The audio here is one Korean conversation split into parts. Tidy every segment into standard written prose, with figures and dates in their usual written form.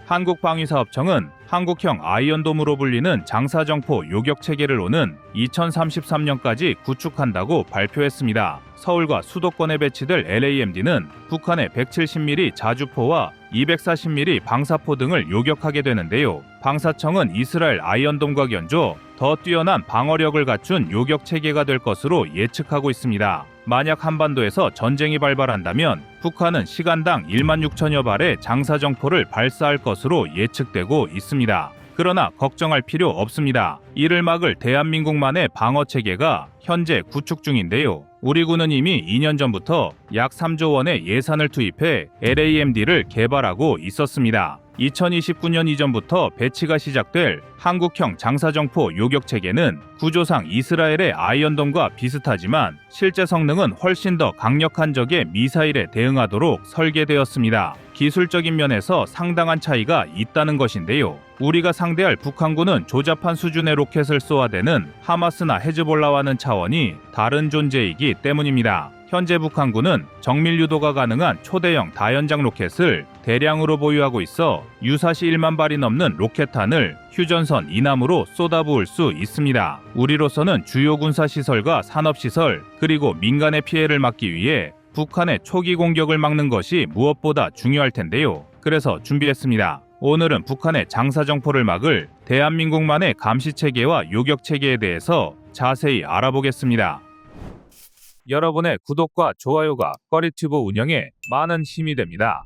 한국방위사업청은 한국형 아이언돔으로 불리는 장사정포 요격체계를 오는 2033년까지 구축한다고 발표했습니다. 서울과 수도권에 배치될 LAMD는 북한의 170mm 자주포와 240mm 방사포 등을 요격하게 되는데요. 방사청은 이스라엘 아이언돔과 견조 더 뛰어난 방어력을 갖춘 요격체계가 될 것으로 예측하고 있습니다. 만약 한반도에서 전쟁이 발발한다면 북한은 시간당 16,000여 발의 장사정포를 발사할 것으로 예측되고 있습니다. 그러나 걱정할 필요 없습니다. 이를 막을 대한민국만의 방어체계가 현재 구축 중인데요. 우리 군은 이미 2년 전부터 약 3조 원의 예산을 투입해 LAMD를 개발하고 있었습니다. 2029년 이전부터 배치가 시작될 한국형 장사정포 요격체계는 구조상 이스라엘의 아이언돔과 비슷하지만 실제 성능은 훨씬 더 강력한 적의 미사일에 대응하도록 설계되었습니다. 기술적인 면에서 상당한 차이가 있다는 것인데요. 우리가 상대할 북한군은 조잡한 수준의 로켓을 쏘아대는 하마스나 헤즈볼라와는 차원이 다른 존재이기 때문입니다. 현재 북한군은 정밀 유도가 가능한 초대형 다연장 로켓을 대량으로 보유하고 있어 유사시 1만 발이 넘는 로켓탄을 휴전선 이남으로 쏟아부을 수 있습니다. 우리로서는 주요 군사시설과 산업시설 그리고 민간의 피해를 막기 위해 북한의 초기 공격을 막는 것이 무엇보다 중요할 텐데요. 그래서 준비했습니다. 오늘은 북한의 장사정포를 막을 대한민국만의 감시체계와 요격체계에 대해서 자세히 알아보겠습니다. 여러분의 구독과 좋아요가 꺼리튜브 운영에 많은 힘이 됩니다.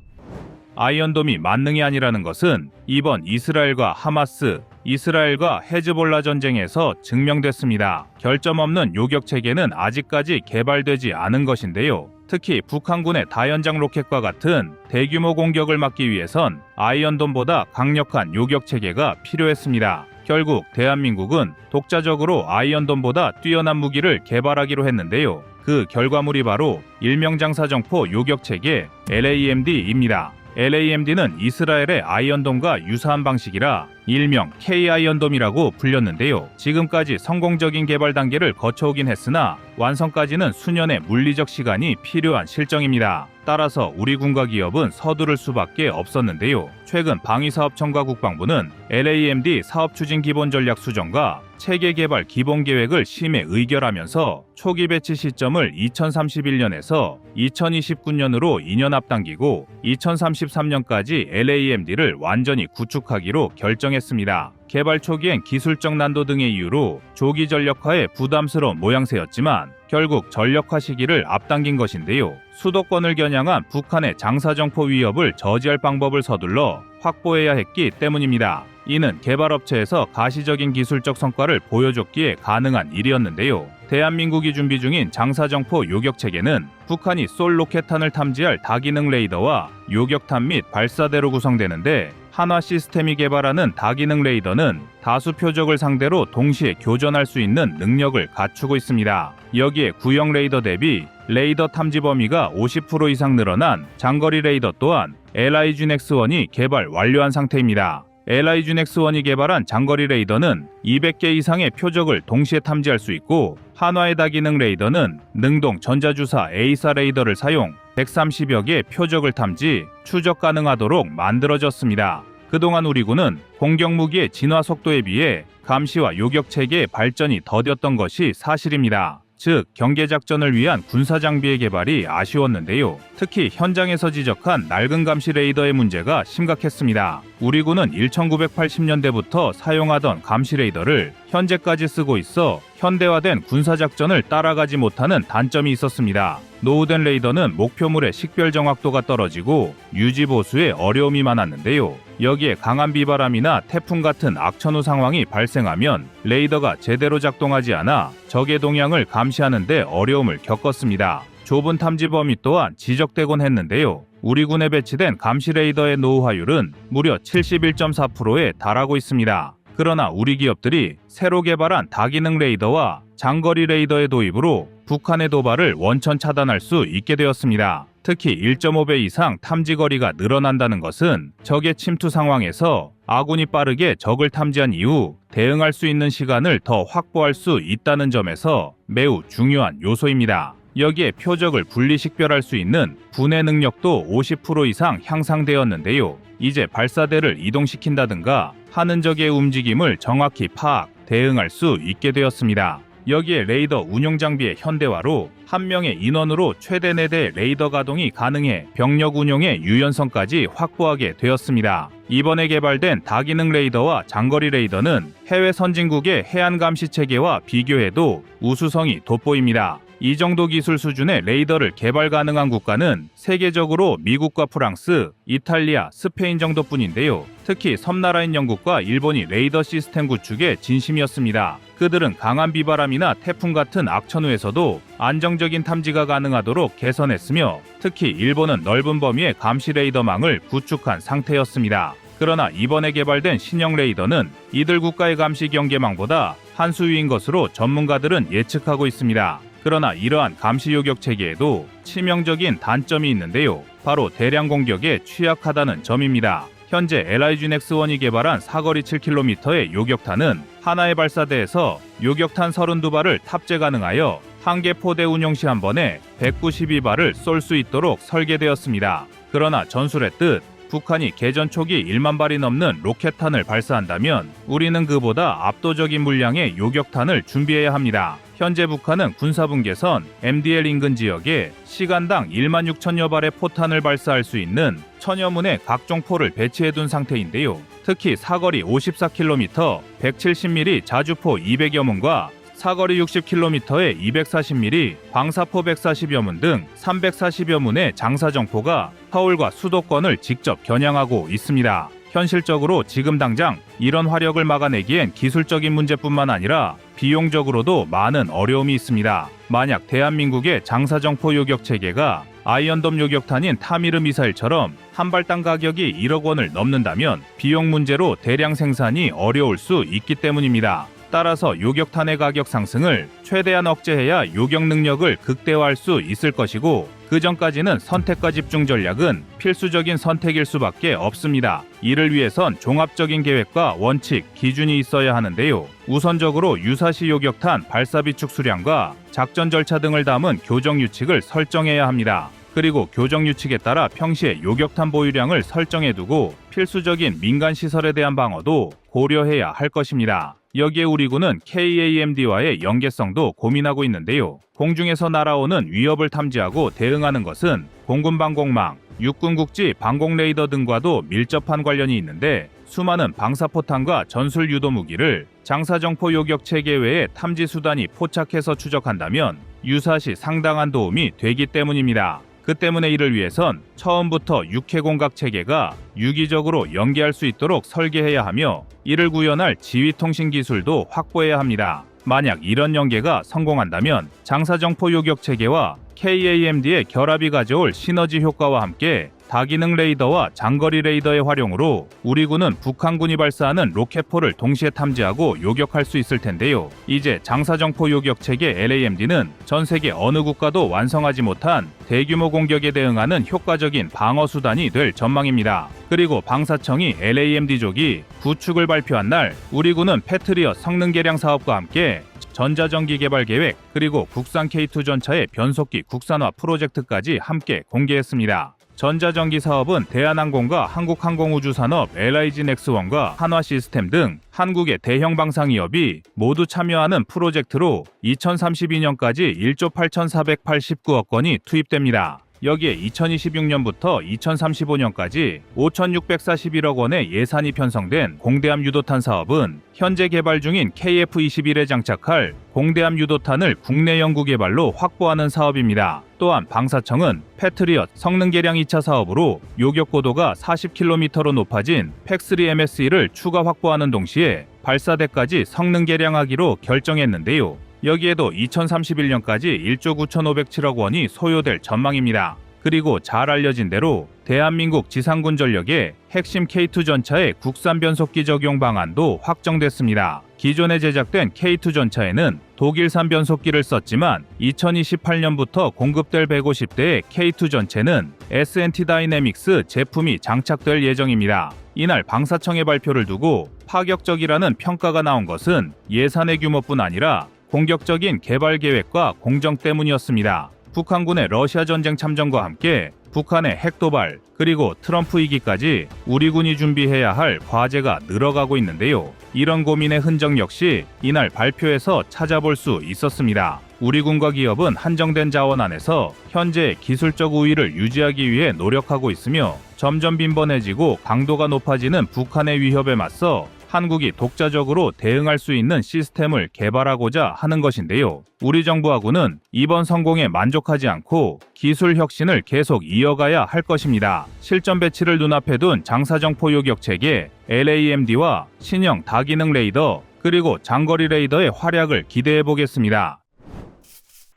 아이언돔이 만능이 아니라는 것은 이번 이스라엘과 하마스, 이스라엘과 헤즈볼라 전쟁에서 증명됐습니다. 결점 없는 요격체계는 아직까지 개발되지 않은 것인데요. 특히 북한군의 다연장 로켓과 같은 대규모 공격을 막기 위해선 아이언돔보다 강력한 요격체계가 필요했습니다. 결국 대한민국은 독자적으로 아이언돔보다 뛰어난 무기를 개발하기로 했는데요. 그 결과물이 바로 일명장사정포 요격체계 LAMD입니다. LAMD는 이스라엘의 아이언돔과 유사한 방식이라 일명 K-아이언돔이라고 불렸는데요. 지금까지 성공적인 개발 단계를 거쳐오긴 했으나 완성까지는 수년의 물리적 시간이 필요한 실정입니다. 따라서 우리 군과 기업은 서두를 수밖에 없었는데요. 최근 방위사업청과 국방부는 LAMD 사업추진 기본전략 수정과 체계 개발 기본계획을 심의 의결하면서 초기 배치 시점을 2031년에서 2029년으로 2년 앞당기고 2033년까지 LAMD를 완전히 구축하기로 결정했습니다. 개발 초기엔 기술적 난도 등의 이유로 조기 전력화에 부담스러운 모양새였지만 결국 전력화 시기를 앞당긴 것인데요. 수도권을 겨냥한 북한의 장사정포 위협을 저지할 방법을 서둘러 확보해야 했기 때문입니다. 이는 개발업체에서 가시적인 기술적 성과를 보여줬기에 가능한 일이었는데요. 대한민국이 준비 중인 장사정포 요격체계는 북한이 쏠 로켓탄을 탐지할 다기능 레이더와 요격탄 및 발사대로 구성되는데 한화 시스템이 개발하는 다기능 레이더는 다수 표적을 상대로 동시에 교전할 수 있는 능력을 갖추고 있습니다. 여기에 구형 레이더 대비 레이더 탐지 범위가 50% 이상 늘어난 장거리 레이더 또한 LIGN-X1이 개발 완료한 상태입니다. LIGN-X1이 개발한 장거리 레이더는 200개 이상의 표적을 동시에 탐지할 수 있고 한화의 다기능 레이더는 능동 전자주사 A사 레이더를 사용 130여 개 표적을 탐지, 추적 가능하도록 만들어졌습니다. 그동안 우리 군은 공격무기의 진화 속도에 비해 감시와 요격체계의 발전이 더뎠던 것이 사실입니다. 즉, 경계작전을 위한 군사장비의 개발이 아쉬웠는데요. 특히 현장에서 지적한 낡은 감시 레이더의 문제가 심각했습니다. 우리 군은 1980년대부터 사용하던 감시 레이더를 현재까지 쓰고 있어 현대화된 군사작전을 따라가지 못하는 단점이 있었습니다. 노후된 레이더는 목표물의 식별 정확도가 떨어지고 유지 보수에 어려움이 많았는데요. 여기에 강한 비바람이나 태풍 같은 악천후 상황이 발생하면 레이더가 제대로 작동하지 않아 적의 동향을 감시하는 데 어려움을 겪었습니다. 좁은 탐지 범위 또한 지적되곤 했는데요. 우리 군에 배치된 감시 레이더의 노후화율은 무려 71.4%에 달하고 있습니다. 그러나 우리 기업들이 새로 개발한 다기능 레이더와 장거리 레이더의 도입으로 북한의 도발을 원천 차단할 수 있게 되었습니다. 특히 1.5배 이상 탐지 거리가 늘어난다는 것은 적의 침투 상황에서 아군이 빠르게 적을 탐지한 이후 대응할 수 있는 시간을 더 확보할 수 있다는 점에서 매우 중요한 요소입니다. 여기에 표적을 분리식별할 수 있는 분해 능력도 50% 이상 향상되었는데요. 이제 발사대를 이동시킨다든가 하는 적의 움직임을 정확히 파악, 대응할 수 있게 되었습니다. 여기에 레이더 운용 장비의 현대화로 한 명의 인원으로 최대 4대의 레이더 가동이 가능해 병력 운용의 유연성까지 확보하게 되었습니다. 이번에 개발된 다기능 레이더와 장거리 레이더는 해외 선진국의 해안 감시 체계와 비교해도 우수성이 돋보입니다. 이 정도 기술 수준의 레이더를 개발 가능한 국가는 세계적으로 미국과 프랑스, 이탈리아, 스페인 정도뿐인데요. 특히 섬나라인 영국과 일본이 레이더 시스템 구축에 진심이었습니다. 그들은 강한 비바람이나 태풍 같은 악천후에서도 안정적인 탐지가 가능하도록 개선했으며 특히 일본은 넓은 범위의 감시 레이더망을 구축한 상태였습니다. 그러나 이번에 개발된 신형 레이더는 이들 국가의 감시 경계망보다 한 수 위인 것으로 전문가들은 예측하고 있습니다. 그러나 이러한 감시 요격 체계에도 치명적인 단점이 있는데요. 바로 대량 공격에 취약하다는 점입니다. 현재 LIG-X1이 개발한 사거리 7km의 요격탄은 하나의 발사대에서 요격탄 32발을 탑재 가능하여 한 개 포대 운용 시 한 번에 192발을 쏠 수 있도록 설계되었습니다. 그러나 전술의 뜻, 북한이 개전 초기 1만 발이 넘는 로켓탄을 발사한다면 우리는 그보다 압도적인 물량의 요격탄을 준비해야 합니다. 현재 북한은 군사분계선 MDL 인근 지역에 시간당 1만 6천여 발의 포탄을 발사할 수 있는 천여 문의 각종 포를 배치해둔 상태인데요. 특히 사거리 54km, 170mm 자주포 200여 문과 사거리 60km의 240mm, 방사포 140여 문 등 340여 문의 장사정포가 서울과 수도권을 직접 겨냥하고 있습니다. 현실적으로 지금 당장 이런 화력을 막아내기엔 기술적인 문제뿐만 아니라 비용적으로도 많은 어려움이 있습니다. 만약 대한민국의 장사정포 요격 체계가 아이언돔 요격탄인 타미르 미사일처럼 한 발당 가격이 1억 원을 넘는다면 비용 문제로 대량 생산이 어려울 수 있기 때문입니다. 따라서 요격탄의 가격 상승을 최대한 억제해야 요격 능력을 극대화할 수 있을 것이고 그 전까지는 선택과 집중 전략은 필수적인 선택일 수밖에 없습니다. 이를 위해선 종합적인 계획과 원칙, 기준이 있어야 하는데요. 우선적으로 유사시 요격탄 발사 비축 수량과 작전 절차 등을 담은 교정 유칙을 설정해야 합니다. 그리고 교정 유칙에 따라 평시에 요격탄 보유량을 설정해두고 필수적인 민간 시설에 대한 방어도 고려해야 할 것입니다. 여기에 우리 군은 KAMD와의 연계성도 고민하고 있는데요. 공중에서 날아오는 위협을 탐지하고 대응하는 것은 공군 방공망, 육군 국지 방공 레이더 등과도 밀접한 관련이 있는데 수많은 방사포탄과 전술 유도 무기를 장사정포 요격 체계 외에 탐지 수단이 포착해서 추적한다면 유사시 상당한 도움이 되기 때문입니다. 그 때문에 이를 위해선 처음부터 육해공각 체계가 유기적으로 연계할 수 있도록 설계해야 하며 이를 구현할 지휘통신 기술도 확보해야 합니다. 만약 이런 연계가 성공한다면 장사정포 요격 체계와 KAMD의 결합이 가져올 시너지 효과와 함께 다기능 레이더와 장거리 레이더의 활용으로 우리 군은 북한군이 발사하는 로켓포를 동시에 탐지하고 요격할 수 있을 텐데요. 이제 장사정포 요격 체계 LAMD는 전 세계 어느 국가도 완성하지 못한 대규모 공격에 대응하는 효과적인 방어 수단이 될 전망입니다. 그리고 방사청이 LAMD조기 구축을 발표한 날 우리 군은 패트리엇 성능 개량 사업과 함께 전자전기 개발 계획 그리고 국산 K2 전차의 변속기 국산화 프로젝트까지 함께 공개했습니다. 전자전기 사업은 대한항공과 한국항공우주산업, LIG-X1과 한화시스템 등 한국의 대형 방산기업이 모두 참여하는 프로젝트로 2032년까지 1조 8,489억 원이 투입됩니다. 여기에 2026년부터 2035년까지 5,641억 원의 예산이 편성된 공대함 유도탄 사업은 현재 개발 중인 KF-21에 장착할 공대함 유도탄을 국내 연구 개발로 확보하는 사업입니다. 또한 방사청은 패트리엇 성능 개량 2차 사업으로 요격 고도가 40km로 높아진 팩3MSE를 추가 확보하는 동시에 발사대까지 성능 개량하기로 결정했는데요. 여기에도 2031년까지 1조 9,507억 원이 소요될 전망입니다. 그리고 잘 알려진 대로 대한민국 지상군 전력의 핵심 K2 전차의 국산 변속기 적용 방안도 확정됐습니다. 기존에 제작된 K2 전차에는 독일산 변속기를 썼지만 2028년부터 공급될 150대의 K2 전체는 S&T 다이내믹스 제품이 장착될 예정입니다. 이날 방사청의 발표를 두고 파격적이라는 평가가 나온 것은 예산의 규모뿐 아니라 공격적인 개발 계획과 공정 때문이었습니다. 북한군의 러시아 전쟁 참전과 함께 북한의 핵 도발, 그리고 트럼프 위기까지 우리 군이 준비해야 할 과제가 늘어가고 있는데요. 이런 고민의 흔적 역시 이날 발표에서 찾아볼 수 있었습니다. 우리 군과 기업은 한정된 자원 안에서 현재의 기술적 우위를 유지하기 위해 노력하고 있으며 점점 빈번해지고 강도가 높아지는 북한의 위협에 맞서 한국이 독자적으로 대응할 수 있는 시스템을 개발하고자 하는 것인데요. 우리 정부하고는 이번 성공에 만족하지 않고 기술 혁신을 계속 이어가야 할 것입니다. 실전 배치를 눈앞에 둔 장사정포 요격체계, LAMD와 신형 다기능 레이더, 그리고 장거리 레이더의 활약을 기대해 보겠습니다.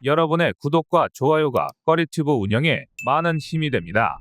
여러분의 구독과 좋아요가 꺼리튜브 운영에 많은 힘이 됩니다.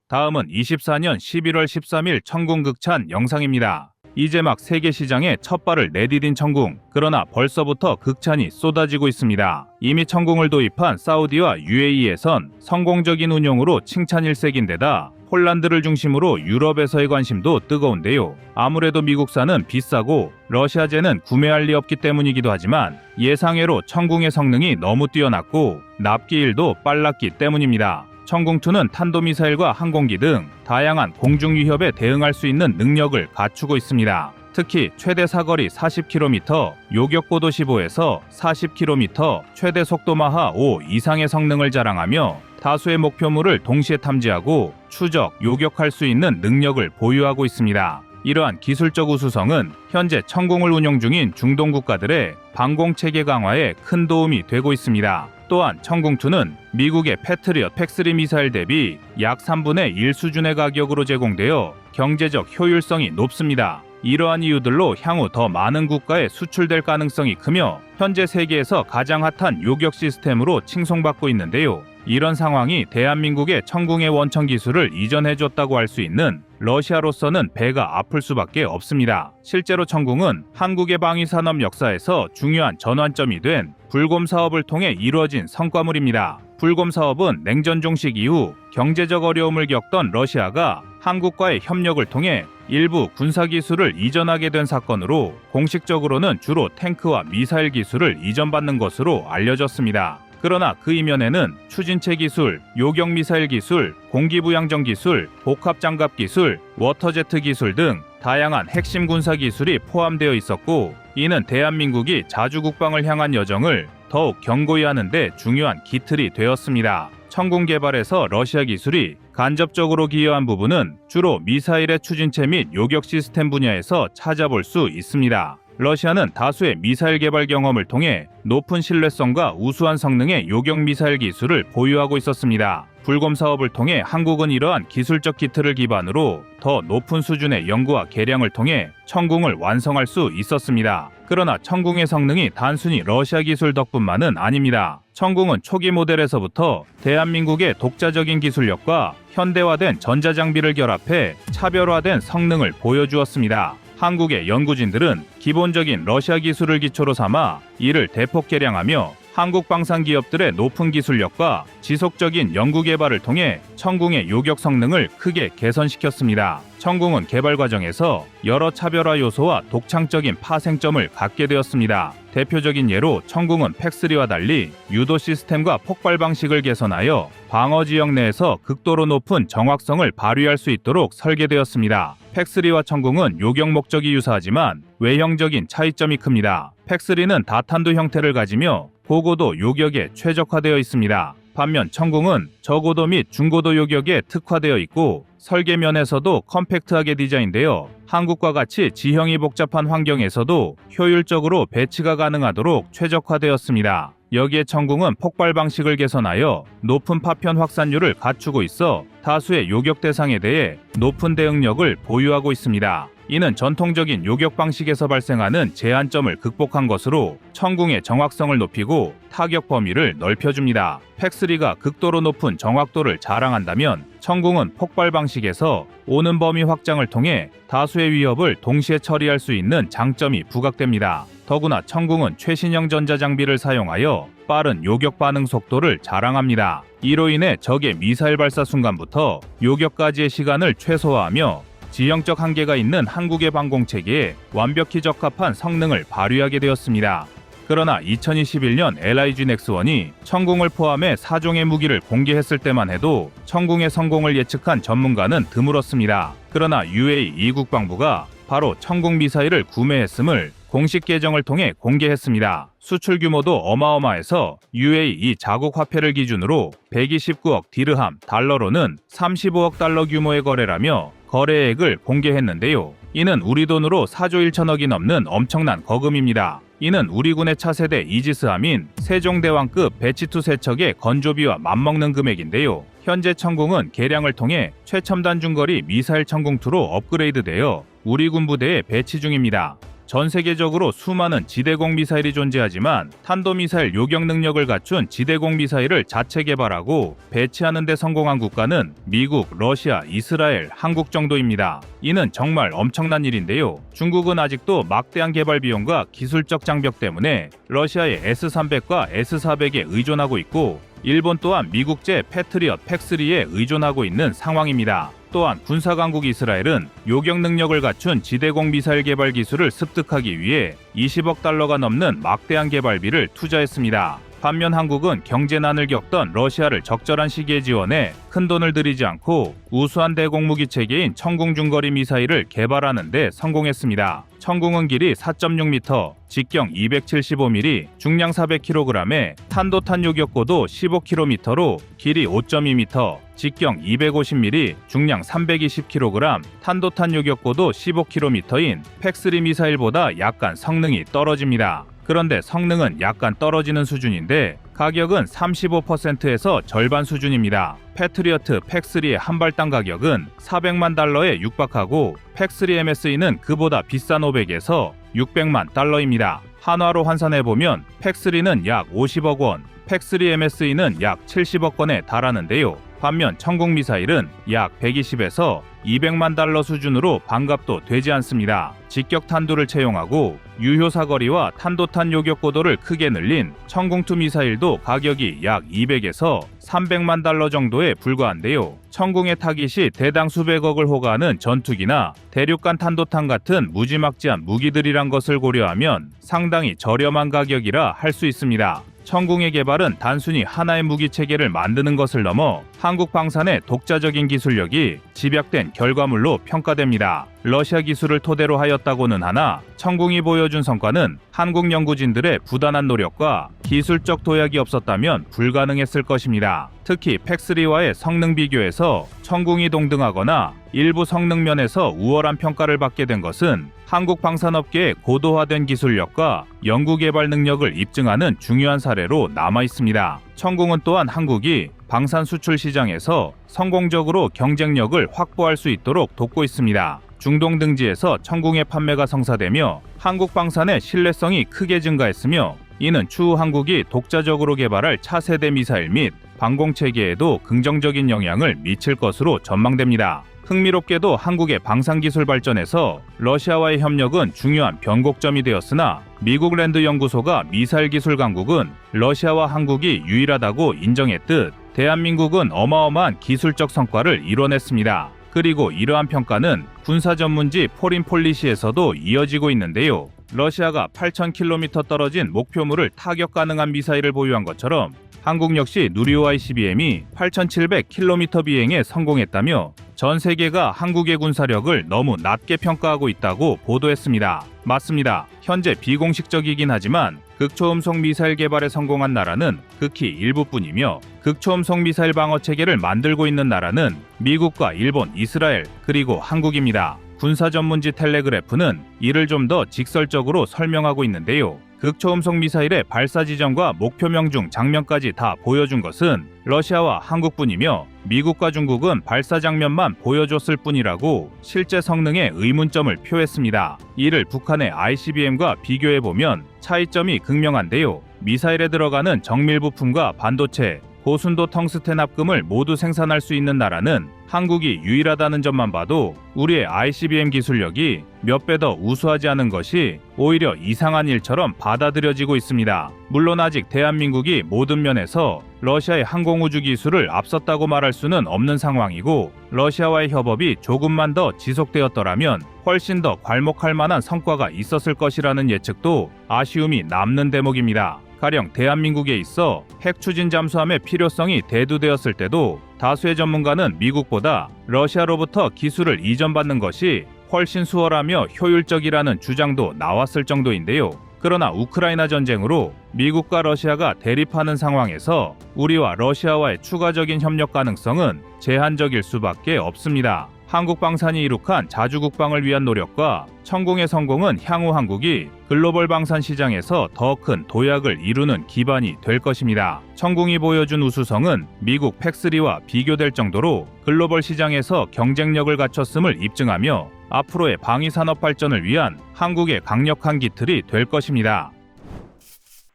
다음은 24년 11월 13일 청궁 극찬 영상입니다. 이제 막 세계 시장에 첫 발을 내디딘 청궁. 그러나 벌써부터 극찬이 쏟아지고 있습니다. 이미 청궁을 도입한 사우디와 UAE에선 성공적인 운용으로 칭찬 일색인데다 폴란드를 중심으로 유럽에서의 관심도 뜨거운데요. 아무래도 미국산은 비싸고 러시아제는 구매할 리 없기 때문이기도 하지만 예상외로 청궁의 성능이 너무 뛰어났고 납기일도 빨랐기 때문입니다. 청궁2는 탄도미사일과 항공기 등 다양한 공중 위협에 대응할 수 있는 능력을 갖추고 있습니다. 특히 최대 사거리 40km, 요격고도 15에서 40km, 최대 속도 마하 5 이상의 성능을 자랑하며 다수의 목표물을 동시에 탐지하고 추적, 요격할 수 있는 능력을 보유하고 있습니다. 이러한 기술적 우수성은 현재 청궁을 운용 중인 중동 국가들의 방공체계 강화에 큰 도움이 되고 있습니다. 또한 청궁2는 미국의 패트리엇 팩3 미사일 대비 약 3분의 1 수준의 가격으로 제공되어 경제적 효율성이 높습니다. 이러한 이유들로 향후 더 많은 국가에 수출될 가능성이 크며 현재 세계에서 가장 핫한 요격 시스템으로 칭송받고 있는데요. 이런 상황이 대한민국의 청궁의 원천 기술을 이전해줬다고 할 수 있는 러시아로서는 배가 아플 수밖에 없습니다. 실제로 청궁은 한국의 방위산업 역사에서 중요한 전환점이 된 불곰 사업을 통해 이루어진 성과물입니다. 불곰 사업은 냉전 종식 이후 경제적 어려움을 겪던 러시아가 한국과의 협력을 통해 일부 군사기술을 이전하게 된 사건으로 공식적으로는 주로 탱크와 미사일 기술을 이전받는 것으로 알려졌습니다. 그러나 그 이면에는 추진체 기술, 요격 미사일 기술, 공기부양정 기술, 복합장갑 기술, 워터제트 기술 등 다양한 핵심 군사 기술이 포함되어 있었고, 이는 대한민국이 자주 국방을 향한 여정을 더욱 견고히 하는 데 중요한 기틀이 되었습니다. 청궁 개발에서 러시아 기술이 간접적으로 기여한 부분은 주로 미사일의 추진체 및 요격 시스템 분야에서 찾아볼 수 있습니다. 러시아는 다수의 미사일 개발 경험을 통해 높은 신뢰성과 우수한 성능의 요격 미사일 기술을 보유하고 있었습니다. 불곰 사업을 통해 한국은 이러한 기술적 기틀을 기반으로 더 높은 수준의 연구와 개량을 통해 청궁을 완성할 수 있었습니다. 그러나 청궁의 성능이 단순히 러시아 기술 덕분만은 아닙니다. 청궁은 초기 모델에서부터 대한민국의 독자적인 기술력과 현대화된 전자장비를 결합해 차별화된 성능을 보여주었습니다. 한국의 연구진들은 기본적인 러시아 기술을 기초로 삼아 이를 대폭 개량하며 한국 방산 기업들의 높은 기술력과 지속적인 연구 개발을 통해 청궁의 요격 성능을 크게 개선시켰습니다. 청궁은 개발 과정에서 여러 차별화 요소와 독창적인 파생점을 갖게 되었습니다. 대표적인 예로 청궁은 팩3와 달리 유도 시스템과 폭발 방식을 개선하여 방어 지역 내에서 극도로 높은 정확성을 발휘할 수 있도록 설계되었습니다. 팩3와 청궁은 요격 목적이 유사하지만 외형적인 차이점이 큽니다. 팩3는 다탄두 형태를 가지며 고고도 요격에 최적화되어 있습니다. 반면 청궁은 저고도 및 중고도 요격에 특화되어 있고 설계면에서도 컴팩트하게 디자인되어 한국과 같이 지형이 복잡한 환경에서도 효율적으로 배치가 가능하도록 최적화되었습니다. 여기에 청궁은 폭발 방식을 개선하여 높은 파편 확산율을 갖추고 있어 다수의 요격 대상에 대해 높은 대응력을 보유하고 있습니다. 이는 전통적인 요격 방식에서 발생하는 제한점을 극복한 것으로 청궁의 정확성을 높이고 타격 범위를 넓혀줍니다. 팩3가 극도로 높은 정확도를 자랑한다면 청궁은 폭발 방식에서 오는 범위 확장을 통해 다수의 위협을 동시에 처리할 수 있는 장점이 부각됩니다. 더구나 청궁은 최신형 전자장비를 사용하여 빠른 요격 반응 속도를 자랑합니다. 이로 인해 적의 미사일 발사 순간부터 요격까지의 시간을 최소화하며 지형적 한계가 있는 한국의 방공체계에 완벽히 적합한 성능을 발휘하게 되었습니다. 그러나 2021년 LIG 넥스원이 천궁을 포함해 4종의 무기를 공개했을 때만 해도 천궁의 성공을 예측한 전문가는 드물었습니다. 그러나 UAE 국방부가 바로 천궁 미사일을 구매했음을 공식 계정을 통해 공개했습니다. 수출 규모도 어마어마해서 UAE 자국 화폐를 기준으로 129억 디르함 달러로는 35억 달러 규모의 거래라며 거래액을 공개했는데요. 이는 우리 돈으로 4조 1천억이 넘는 엄청난 거금입니다. 이는 우리 군의 차세대 이지스함인 세종대왕급 배치2 세척의 건조비와 맞먹는 금액인데요. 현재 천궁은 개량을 통해 최첨단 중거리 미사일 천궁2로 업그레이드되어 우리 군 부대에 배치 중입니다. 전 세계적으로 수많은 지대공 미사일이 존재하지만 탄도미사일 요격 능력을 갖춘 지대공 미사일을 자체 개발하고 배치하는 데 성공한 국가는 미국, 러시아, 이스라엘, 한국 정도입니다. 이는 정말 엄청난 일인데요. 중국은 아직도 막대한 개발 비용과 기술적 장벽 때문에 러시아의 S-300과 S-400에 의존하고 있고 일본 또한 미국제 패트리엇 팩3에 의존하고 있는 상황입니다. 또한 군사강국 이스라엘은 요격 능력을 갖춘 지대공 미사일 개발 기술을 습득하기 위해 20억 달러가 넘는 막대한 개발비를 투자했습니다. 반면 한국은 경제난을 겪던 러시아를 적절한 시기에 지원해 큰돈을 들이지 않고 우수한 대공무기 체계인 천궁 중거리 미사일을 개발하는 데 성공했습니다. 천궁은 길이 4.6m, 직경 275mm, 중량 400kg에 탄도탄 요격고도 15km로 길이 5.2m, 직경 250mm, 중량 320kg, 탄도탄 요격고도 15km인 팩3 미사일보다 약간 성능이 떨어집니다. 그런데 성능은 약간 떨어지는 수준인데 가격은 35%에서 절반 수준입니다. 패트리어트 팩3의 한발당 가격은 400만 달러에 육박하고 팩3 MSE는 그보다 비싼 500에서 600만 달러입니다. 한화로 환산해보면 팩3는 약 50억 원, 팩3 MSE는 약 70억 원에 달하는데요. 반면 천궁 미사일은 약 120에서 200만 달러 수준으로 반값도 되지 않습니다. 직격 탄두를 채용하고 유효 사거리와 탄도탄 요격 고도를 크게 늘린 천궁2 미사일도 가격이 약 200에서 300만 달러 정도에 불과한데요. 천궁의 타깃이 대당 수백억을 호가하는 전투기나 대륙간 탄도탄 같은 무지막지한 무기들이란 것을 고려하면 상당히 저렴한 가격이라 할 수 있습니다. 천궁의 개발은 단순히 하나의 무기 체계를 만드는 것을 넘어 한국 방산의 독자적인 기술력이 집약된 결과물로 평가됩니다. 러시아 기술을 토대로 하였다고는 하나 천궁이 보여준 성과는 한국 연구진들의 부단한 노력과 기술적 도약이 없었다면 불가능했을 것입니다. 특히 팩3와의 성능 비교에서 천궁이 동등하거나 일부 성능 면에서 우월한 평가를 받게 된 것은 한국 방산업계의 고도화된 기술력과 연구개발 능력을 입증하는 중요한 사례로 남아 있습니다. 천궁은 또한 한국이 방산 수출 시장에서 성공적으로 경쟁력을 확보할 수 있도록 돕고 있습니다. 중동 등지에서 천궁의 판매가 성사되며 한국 방산의 신뢰성이 크게 증가했으며 이는 추후 한국이 독자적으로 개발할 차세대 미사일 및 방공체계에도 긍정적인 영향을 미칠 것으로 전망됩니다. 흥미롭게도 한국의 방산기술 발전에서 러시아와의 협력은 중요한 변곡점이 되었으나 미국 랜드 연구소가 미사일 기술 강국은 러시아와 한국이 유일하다고 인정했듯 대한민국은 어마어마한 기술적 성과를 이뤄냈습니다. 그리고 이러한 평가는 군사 전문지 포린폴리시에서도 이어지고 있는데요. 러시아가 8,000km 떨어진 목표물을 타격 가능한 미사일을 보유한 것처럼 한국 역시 누리호 ICBM이 8,700km 비행에 성공했다며 전 세계가 한국의 군사력을 너무 낮게 평가하고 있다고 보도했습니다. 맞습니다. 현재 비공식적이긴 하지만 극초음속 미사일 개발에 성공한 나라는 극히 일부뿐이며 극초음속 미사일 방어 체계를 만들고 있는 나라는 미국과 일본, 이스라엘, 그리고 한국입니다. 군사 전문지 텔레그래프는 이를 좀 더 직설적으로 설명하고 있는데요. 극초음속 미사일의 발사 지점과 목표명 중 장면까지 다 보여준 것은 러시아와 한국뿐이며 미국과 중국은 발사 장면만 보여줬을 뿐이라고 실제 성능에 의문점을 표했습니다. 이를 북한의 ICBM과 비교해보면 차이점이 극명한데요. 미사일에 들어가는 정밀 부품과 반도체, 고순도 텅스텐 합금을 모두 생산할 수 있는 나라는 한국이 유일하다는 점만 봐도 우리의 ICBM 기술력이 몇 배 더 우수하지 않은 것이 오히려 이상한 일처럼 받아들여지고 있습니다. 물론 아직 대한민국이 모든 면에서 러시아의 항공우주 기술을 앞섰다고 말할 수는 없는 상황이고, 러시아와의 협업이 조금만 더 지속되었더라면 훨씬 더 괄목할 만한 성과가 있었을 것이라는 예측도 아쉬움이 남는 대목입니다. 가령 대한민국에 있어 핵 추진 잠수함의 필요성이 대두되었을 때도 다수의 전문가는 미국보다 러시아로부터 기술을 이전받는 것이 훨씬 수월하며 효율적이라는 주장도 나왔을 정도인데요. 그러나 우크라이나 전쟁으로 미국과 러시아가 대립하는 상황에서 우리와 러시아와의 추가적인 협력 가능성은 제한적일 수밖에 없습니다. 한국 방산이 이룩한 자주 국방을 위한 노력과 천공의 성공은 향후 한국이 글로벌 방산 시장에서 더 큰 도약을 이루는 기반이 될 것입니다. 천공이 보여준 우수성은 미국 팩3와 비교될 정도로 글로벌 시장에서 경쟁력을 갖췄음을 입증하며 앞으로의 방위산업 발전을 위한 한국의 강력한 기틀이 될 것입니다.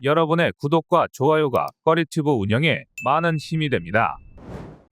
여러분의 구독과 좋아요가 꺼리튜브 운영에 많은 힘이 됩니다.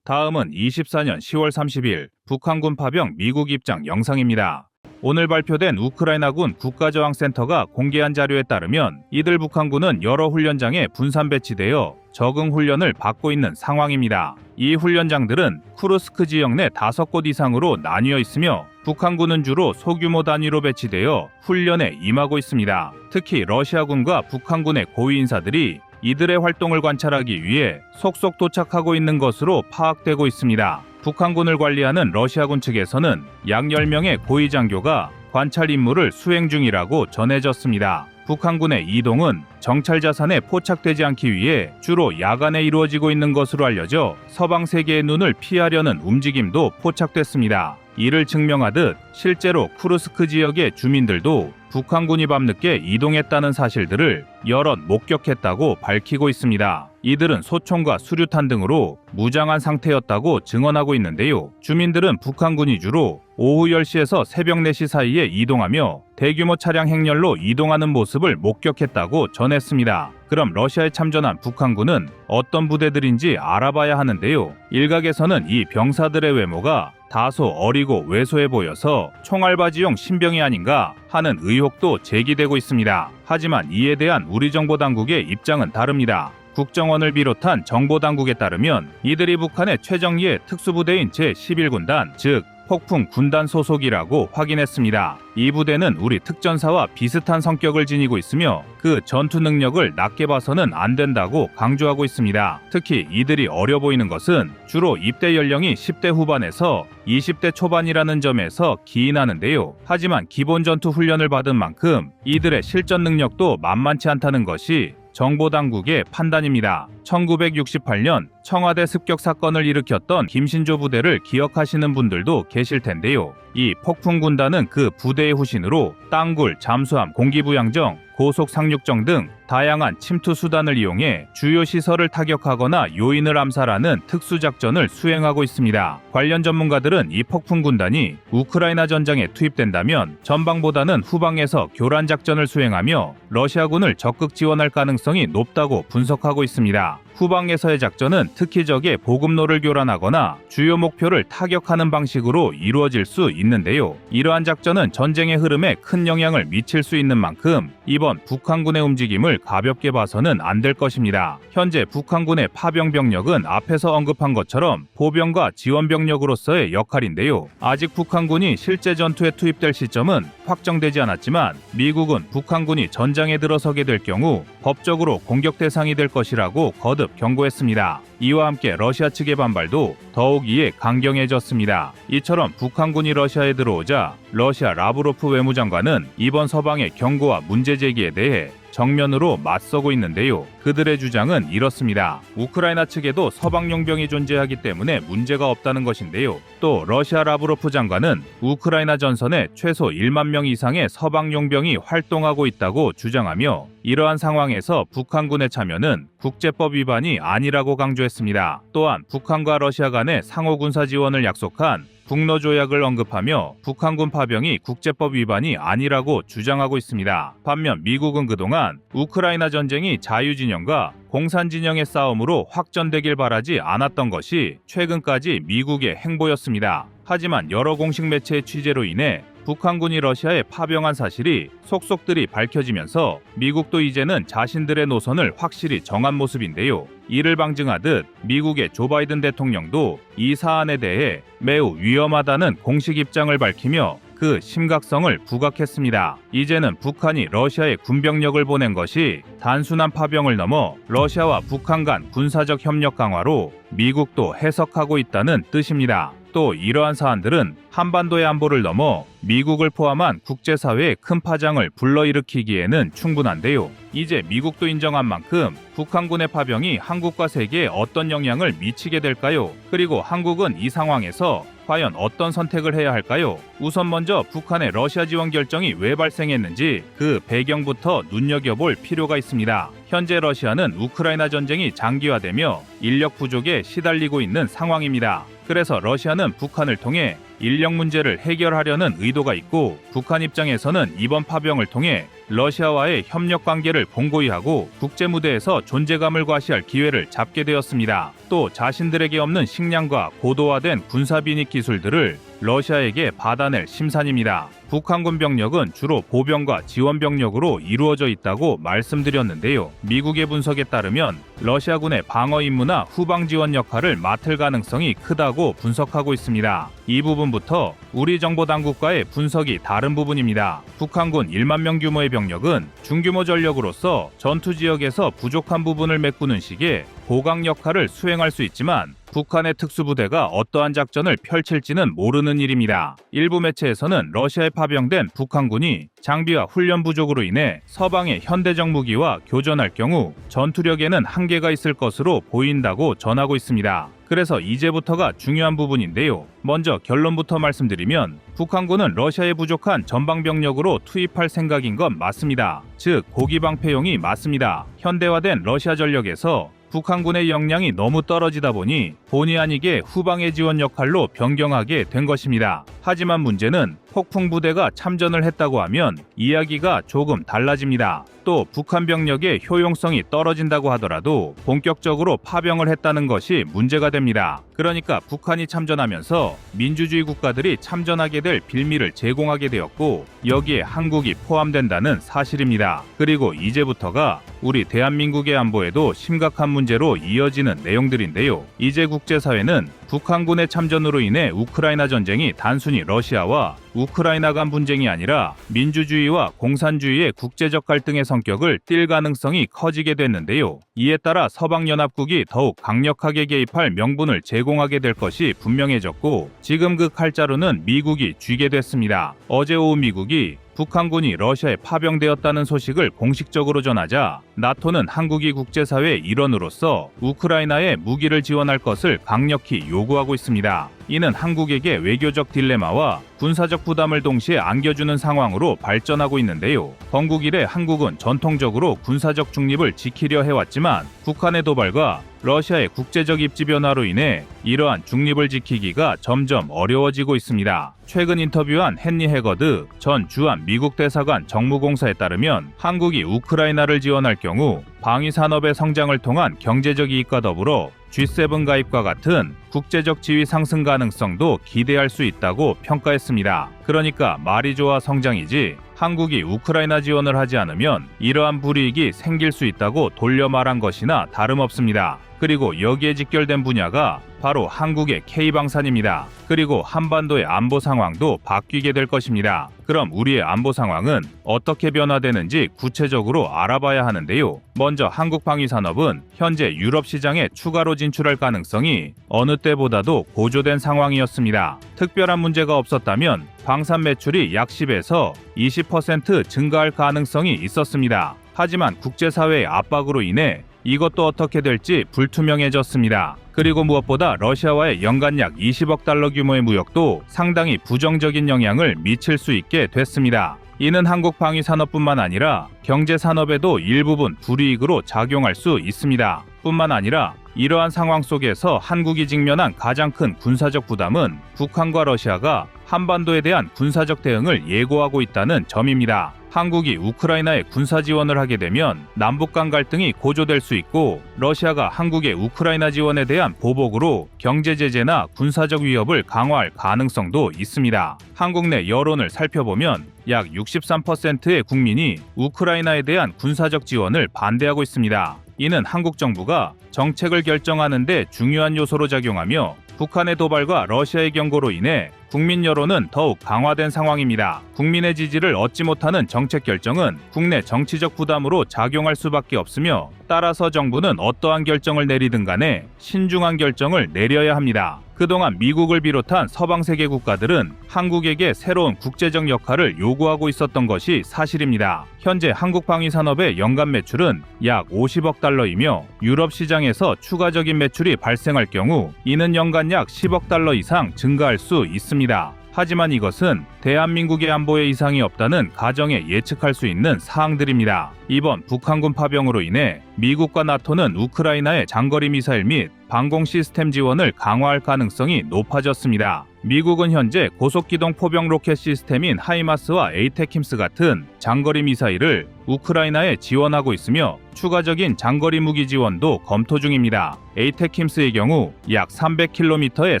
다음은 24년 10월 30일 북한군 파병 미국 입장 영상입니다. 오늘 발표된 우크라이나군 국가저항센터가 공개한 자료에 따르면 이들 북한군은 여러 훈련장에 분산 배치되어 적응 훈련을 받고 있는 상황입니다. 이 훈련장들은 쿠르스크 지역 내 5곳 이상으로 나뉘어 있으며 북한군은 주로 소규모 단위로 배치되어 훈련에 임하고 있습니다. 특히 러시아군과 북한군의 고위 인사들이 이들의 활동을 관찰하기 위해 속속 도착하고 있는 것으로 파악되고 있습니다. 북한군을 관리하는 러시아군 측에서는 약 10명의 고위 장교가 관찰 임무를 수행 중이라고 전해졌습니다. 북한군의 이동은 정찰 자산에 포착되지 않기 위해 주로 야간에 이루어지고 있는 것으로 알려져 서방 세계의 눈을 피하려는 움직임도 포착됐습니다. 이를 증명하듯 실제로 쿠르스크 지역의 주민들도 북한군이 밤늦게 이동했다는 사실들을 여럿 목격했다고 밝히고 있습니다. 이들은 소총과 수류탄 등으로 무장한 상태였다고 증언하고 있는데요. 주민들은 북한군이 주로 오후 10시에서 새벽 4시 사이에 이동하며 대규모 차량 행렬로 이동하는 모습을 목격했다고 전했습니다. 그럼 러시아에 참전한 북한군은 어떤 부대들인지 알아봐야 하는데요. 일각에서는 이 병사들의 외모가 다소 어리고 왜소해 보여서 총알바지용 신병이 아닌가 하는 의혹도 제기되고 있습니다. 하지만 이에 대한 우리 정보당국의 입장은 다릅니다. 국정원을 비롯한 정보당국에 따르면 이들이 북한의 최정예 특수부대인 제11군단, 즉 폭풍 군단 소속이라고 확인했습니다. 이 부대는 우리 특전사와 비슷한 성격을 지니고 있으며 그 전투 능력을 낮게 봐서는 안 된다고 강조하고 있습니다. 특히 이들이 어려 보이는 것은 주로 입대 연령이 10대 후반에서 20대 초반이라는 점에서 기인하는데요. 하지만 기본 전투 훈련을 받은 만큼 이들의 실전 능력도 만만치 않다는 것이 정보당국의 판단입니다. 1968년 청와대 습격 사건을 일으켰던 김신조 부대를 기억하시는 분들도 계실 텐데요. 이 폭풍군단은 그 부대의 후신으로 땅굴, 잠수함, 공기부양정, 고속 상륙정 등 다양한 침투 수단을 이용해 주요 시설을 타격하거나 요인을 암살하는 특수작전을 수행하고 있습니다. 관련 전문가들은 이 폭풍군단이 우크라이나 전장에 투입된다면 전방보다는 후방에서 교란 작전을 수행하며 러시아군을 적극 지원할 가능성이 높다고 분석하고 있습니다. 후방에서의 작전은 특히 적의 보급로를 교란하거나 주요 목표를 타격하는 방식으로 이루어질 수 있는데요. 이러한 작전은 전쟁의 흐름에 큰 영향을 미칠 수 있는 만큼 이번 북한군의 움직임을 가볍게 봐서는 안 될 것입니다. 현재 북한군의 파병 병력은 앞에서 언급한 것처럼 보병과 지원 병력으로서의 역할인데요. 아직 북한군이 실제 전투에 투입될 시점은 확정되지 않았지만 미국은 북한군이 전장에 들어서게 될 경우 법적으로 공격 대상이 될 것이라고 거듭 경고했습니다. 이와 함께 러시아 측의 반발도 더욱 이에 강경해졌습니다. 이처럼 북한군이 러시아에 들어오자 러시아 라브로프 외무장관은 이번 서방의 경고와 문제 제기에 대해 정면으로 맞서고 있는데요. 그들의 주장은 이렇습니다. 우크라이나 측에도 서방 용병이 존재하기 때문에 문제가 없다는 것인데요. 또 러시아 라브로프 장관은 우크라이나 전선에 최소 1만 명 이상의 서방 용병이 활동하고 있다고 주장하며 이러한 상황에서 북한군의 참여는 국제법 위반이 아니라고 강조했습니다. 또한 북한과 러시아 간의 상호 군사 지원을 약속한 북러조약을 언급하며 북한군 파병이 국제법 위반이 아니라고 주장하고 있습니다. 반면 미국은 그동안 우크라이나 전쟁이 자유진영과 공산진영의 싸움으로 확전되길 바라지 않았던 것이 최근까지 미국의 행보였습니다. 하지만 여러 공식 매체의 취재로 인해 북한군이 러시아에 파병한 사실이 속속들이 밝혀지면서 미국도 이제는 자신들의 노선을 확실히 정한 모습인데요. 이를 방증하듯 미국의 조 바이든 대통령도 이 사안에 대해 매우 위험하다는 공식 입장을 밝히며 그 심각성을 부각했습니다. 이제는 북한이 러시아에 군병력을 보낸 것이 단순한 파병을 넘어 러시아와 북한 간 군사적 협력 강화로 미국도 해석하고 있다는 뜻입니다. 또 이러한 사안들은 한반도의 안보를 넘어 미국을 포함한 국제사회에 큰 파장을 불러일으키기에는 충분한데요. 이제 미국도 인정한 만큼 북한군의 파병이 한국과 세계에 어떤 영향을 미치게 될까요? 그리고 한국은 이 상황에서 과연 어떤 선택을 해야 할까요? 우선 먼저 북한의 러시아 지원 결정이 왜 발생했는지 그 배경부터 눈여겨볼 필요가 있습니다. 현재 러시아는 우크라이나 전쟁이 장기화되며 인력 부족에 시달리고 있는 상황입니다. 그래서 러시아는 북한을 통해 인력 문제를 해결하려는 의도가 있고 북한 입장에서는 이번 파병을 통해 러시아와의 협력 관계를 공고히 하고 국제 무대에서 존재감을 과시할 기회를 잡게 되었습니다. 또 자신들에게 없는 식량과 고도화된 군사 비닉 기술들을 러시아에게 받아낼 심산입니다. 북한군 병력은 주로 보병과 지원 병력으로 이루어져 있다고 말씀드렸는데요. 미국의 분석에 따르면 러시아군의 방어 임무나 후방 지원 역할을 맡을 가능성이 크다고 분석하고 있습니다. 이 부분부터 우리 정보 당국과의 분석이 다른 부분입니다. 북한군 1만 명 규모의 병력은 중규모 전력으로서 전투 지역에서 부족한 부분을 메꾸는 식의 보강 역할을 수행할 수 있지만 북한의 특수부대가 어떠한 작전을 펼칠지는 모르는 일입니다. 일부 매체에서는 러시아에 파병된 북한군이 장비와 훈련 부족으로 인해 서방의 현대적 무기와 교전할 경우 전투력에는 한계가 있을 것으로 보인다고 전하고 있습니다. 그래서 이제부터가 중요한 부분인데요. 먼저 결론부터 말씀드리면 북한군은 러시아에 부족한 전방병력으로 투입할 생각인 건 맞습니다. 즉 고기방패용이 맞습니다. 현대화된 러시아 전력에서 북한군의 역량이 너무 떨어지다 보니 본의 아니게 후방의 지원 역할로 변경하게 된 것입니다. 하지만 문제는 폭풍 부대가 참전을 했다고 하면 이야기가 조금 달라집니다. 또 북한 병력의 효용성이 떨어진다고 하더라도 본격적으로 파병을 했다는 것이 문제가 됩니다. 그러니까 북한이 참전하면서 민주주의 국가들이 참전하게 될 빌미를 제공하게 되었고 여기에 한국이 포함된다는 사실입니다. 그리고 이제부터가 우리 대한민국의 안보에도 심각한 문제로 이어지는 내용들인데요. 이제 국제사회는 북한군의 참전으로 인해 우크라이나 전쟁이 단순히 러시아와 우크라이나 간 분쟁이 아니라 민주주의와 공산주의의 국제적 갈등의 성격을 띌 가능성이 커지게 됐는데요. 이에 따라 서방연합국이 더욱 강력하게 개입할 명분을 제공하게 될 것이 분명해졌고 지금 그 칼자루는 미국이 쥐게 됐습니다. 어제 오후 미국이 북한군이 러시아에 파병되었다는 소식을 공식적으로 전하자 나토는 한국이 국제사회의 일원으로서 우크라이나에 무기를 지원할 것을 강력히 요구하고 있습니다. 이는 한국에게 외교적 딜레마와 군사적 부담을 동시에 안겨주는 상황으로 발전하고 있는데요. 건국 이래 한국은 전통적으로 군사적 중립을 지키려 해왔지만 북한의 도발과 러시아의 국제적 입지 변화로 인해 이러한 중립을 지키기가 점점 어려워지고 있습니다. 최근 인터뷰한 헨리 해거드 전 주한 미국 대사관 정무공사에 따르면 한국이 우크라이나를 지원할 경우 방위산업의 성장을 통한 경제적 이익과 더불어 G7 가입과 같은 국제적 지위 상승 가능성도 기대할 수 있다고 평가했습니다. 그러니까 말이 좋아 성장이지 한국이 우크라이나 지원을 하지 않으면 이러한 불이익이 생길 수 있다고 돌려 말한 것이나 다름없습니다. 그리고 여기에 직결된 분야가 바로 한국의 K방산입니다. 그리고 한반도의 안보 상황도 바뀌게 될 것입니다. 그럼 우리의 안보 상황은 어떻게 변화되는지 구체적으로 알아봐야 하는데요. 먼저 한국 방위산업은 현재 유럽 시장에 추가로 진출할 가능성이 어느 때보다도 고조된 상황이었습니다. 특별한 문제가 없었다면 방산 매출이 약 10에서 20% 증가할 가능성이 있었습니다. 하지만 국제사회의 압박으로 인해 이것도 어떻게 될지 불투명해졌습니다. 그리고 무엇보다 러시아와의 연간 약 20억 달러 규모의 무역도 상당히 부정적인 영향을 미칠 수 있게 됐습니다. 이는 한국 방위산업뿐만 아니라 경제산업에도 일부분 불이익으로 작용할 수 있습니다. 뿐만 아니라 이러한 상황 속에서 한국이 직면한 가장 큰 군사적 부담은 북한과 러시아가 한반도에 대한 군사적 대응을 예고하고 있다는 점입니다. 한국이 우크라이나에 군사 지원을 하게 되면 남북 간 갈등이 고조될 수 있고 러시아가 한국의 우크라이나 지원에 대한 보복으로 경제 제재나 군사적 위협을 강화할 가능성도 있습니다. 한국 내 여론을 살펴보면 약 63%의 국민이 우크라이나에 대한 군사적 지원을 반대하고 있습니다. 이는 한국 정부가 정책을 결정하는 데 중요한 요소로 작용하며 북한의 도발과 러시아의 경고로 인해 국민 여론은 더욱 강화된 상황입니다. 국민의 지지를 얻지 못하는 정책 결정은 국내 정치적 부담으로 작용할 수밖에 없으며 따라서 정부는 어떠한 결정을 내리든 간에 신중한 결정을 내려야 합니다. 그동안 미국을 비롯한 서방 세계 국가들은 한국에게 새로운 국제적 역할을 요구하고 있었던 것이 사실입니다. 현재 한국 방위 산업의 연간 매출은 약 50억 달러이며 유럽 시장에서 추가적인 매출이 발생할 경우 이는 연간 약 10억 달러 이상 증가할 수 있습니다. 하지만 이것은 대한민국의 안보에 이상이 없다는 가정에 예측할 수 있는 사항들입니다. 이번 북한군 파병으로 인해 미국과 나토는 우크라이나의 장거리 미사일 및 방공 시스템 지원을 강화할 가능성이 높아졌습니다. 미국은 현재 고속기동 포병 로켓 시스템인 하이마스와 에이테킴스 같은 장거리 미사일을 우크라이나에 지원하고 있으며 추가적인 장거리 무기 지원도 검토 중입니다. 에이테킴스의 경우 약 300km의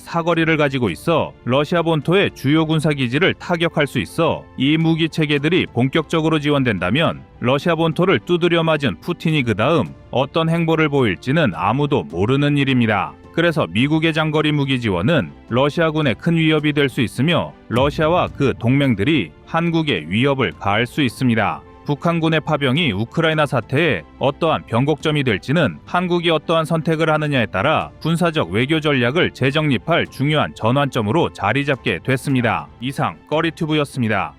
사거리를 가지고 있어 러시아 본토의 주요 군사기지를 타격할 수 있어 이 무기 체계들이 본격적으로 지원된다면 러시아 본토를 두드려 맞은 푸틴이 그 다음 어떤 행보를 보일지는 아무도 모르는 일입니다. 그래서 미국의 장거리 무기 지원은 러시아군에 큰 위협이 될 수 있으며 러시아와 그 동맹들이 한국에 위협을 가할 수 있습니다. 북한군의 파병이 우크라이나 사태에 어떠한 변곡점이 될지는 한국이 어떠한 선택을 하느냐에 따라 군사적 외교 전략을 재정립할 중요한 전환점으로 자리 잡게 됐습니다. 이상 꺼리튜브였습니다.